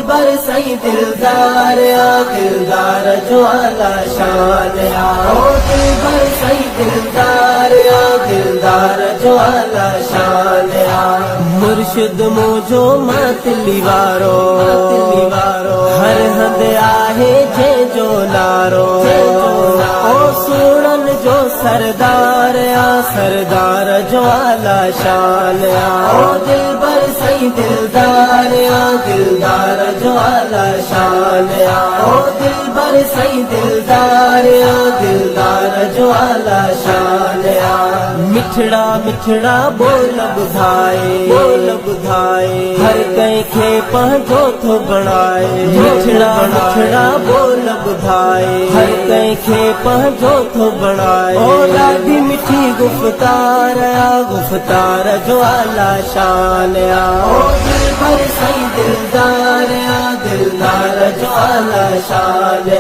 दिलबर सही दिलदार दिलदार जो आला शान ओ दिलबर सही दिलदार दिलदार जो आला शान मुर्शिद मुझो मतली वारो हर हंद आहे जे जो नारो ओ सुनन जो सरदार सरदार जो आला शान ओ दिलबर सही दिलदार दिलदार जो आला शान ओ दिलबर सही दिलदार दिलदार जो आला शान मिठड़ा मिठड़ा बोल बुधाए हर कंहिंखे पंहिंजो थो बणाए मिठड़ा मिठड़ा बोल बुधाए हर कंहिंखे पंहिंजो थो बणाए ओ ॾाढी मिठी गुफ़्तार गुफ़्तार जो आला शान ओ दिलबर सही दिलदार दिलदार जो आला शान